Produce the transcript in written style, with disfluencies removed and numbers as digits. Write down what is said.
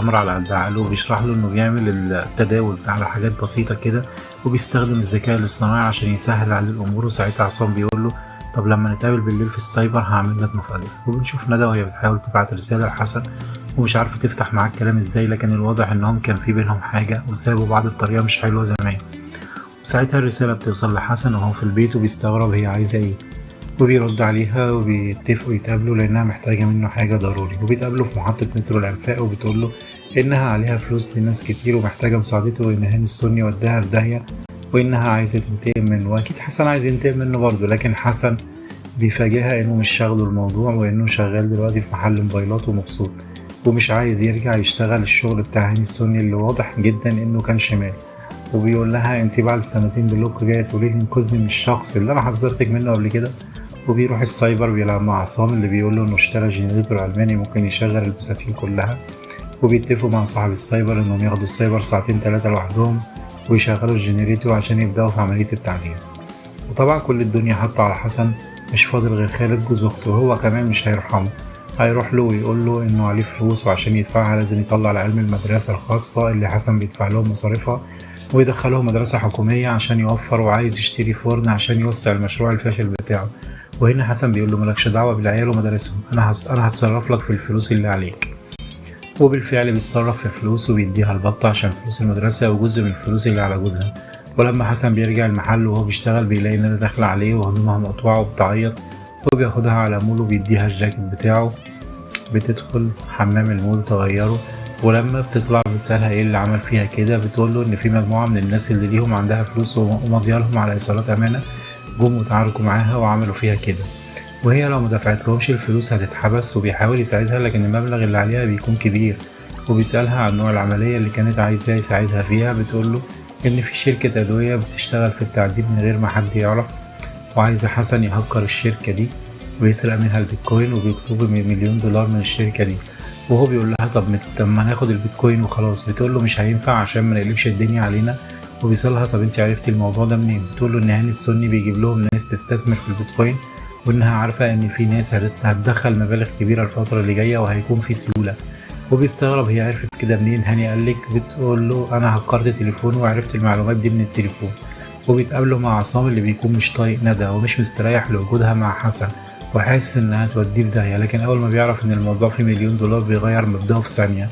أمر على قد عقله، وبيشرح له إنه بيعمل التداول على حاجات بسيطة كده، وبيستخدم الذكاء الاصطناعي عشان يسهل عليه الأمور. وساعتها عصام بيقول له طب لما نتقابل بالليل في السايبر هعمل لك مفاجأة. وبنشوف ندى وهي بتحاول تبعت رسالة لحسن ومش عارفة تفتح معاه الكلام ازاي، لكن الواضح إنهم كان في بينهم حاجة وسابوا بعض بطريقة مش حلوة زمان. وساعتها الرسالة بتوصل لحسن وهو في البيت وبيستغرب هي عايزة ايه، وبيرد عليها وبيتفقوا يتقابلوا لأنها محتاجة منه حاجة ضروري. وبيتقابلوا في محطة مترو الأنفاق، وبتقوله إنها عليها فلوس لناس كتير ومحتاجة مساعدته، وإن هاني السني وداها في داهية وإنها عايزة تنتقم منه، وأكيد حسن عايز ينتقم منه برضه. لكن حسن بيفاجئها إنه مش شاغله الموضوع، وإنه شغال دلوقتي في محل موبايلات ومبسوط، ومش عايز يرجع يشتغل الشغل بتاع هاني السني اللي واضح جدا إنه كان شمال. وبيقول لها انت بعد سنتين بلوك جاية تقولي لي انقذني من الشخص اللي انا حذرتك منه قبل كده. وبيروح السايبر بيلعب مع عصام اللي بيقول له انه اشترى جنريتور الماني ممكن يشغل البساتين كلها. وبيتفقوا مع صاحب السايبر انهم ياخدوا السايبر ساعتين 3 لوحدهم ويشغلوا الجنريتور عشان يبداوا في عملية التعديل. وطبعا كل الدنيا حاطة على حسن، مش فاضل غير خالد جوز اخته، وهو كمان مش هيرحمه. هيروح له ويقول له انه عليه فلوس وعشان يدفعها لازم يطلع العيال من المدرسة الخاصة اللي حسن بيدفع لهم مصاريفها ويدخلهم مدرسة حكومية عشان يوفر، وعايز يشتري فرن عشان يوسع المشروع الفاشل بتاعه. وهنا حسن بيقول له مالكش دعوة بالعيال ومدارسهم، انا هتصرف لك في الفلوس اللي عليك. وبالفعل بيتصرف في فلوس وبيديها البطة عشان فلوس المدرسة وجزء من الفلوس اللي على جوزها. ولما حسن بيرجع المحل وهو بيشتغل بيلاقي ندى داخلة عليه وهدومها مقطوعة وبتعيط، وبياخدها على مول وبيديها الجاكيت بتاعه. بتدخل حمام المول تغيره، ولما بتطلع بتسألها ايه اللي عمل فيها كده، بتقوله ان في مجموعة من الناس اللي ليهم عندها فلوس ومضيالهم على ايصالات امانة جم وتعاركوا معاها وعملوا فيها كده، وهي لو مدفعتلهمش الفلوس هتتحبس. وبيحاول يساعدها لكن المبلغ اللي عليها بيكون كبير. وبيسألها عن نوع العملية اللي كانت عايزاه يساعدها فيها، بتقوله ان في شركة ادوية بتشتغل في التعدين من غير ما حد يعرف، وعايزة حسن يهكر الشركة دي ويسرق منها البيتكوين، وبيطلبوا $1,000,000 من الشركة دي. وهو بيقول لها طب ما ناخد البيتكوين وخلاص. بتقول له مش هينفع عشان ما نقلبش الدنيا علينا. وبيسألها طب انت عرفتي الموضوع ده منين؟ بتقول له ان هاني السني بيجيب لهم ناس تستثمر في البيتكوين، وانها عارفة ان في ناس هتدخل مبالغ كبيرة الفترة اللي جاية وهيكون في سيولة. وبيستغرب هي عرفت كده منين، هاني قالك؟ بتقول له انا هكرت تليفون وعرفت المعلومات دي من التليفون. وبيتقابلوا مع عصام اللي بيكون مش طايق ندى ومش مستريح لوجودها مع حسن وحاسس انها توديه في داهية، لكن اول ما بيعرف ان الموضوع فيه $1,000,000 بيغير مبدأه في ثانية.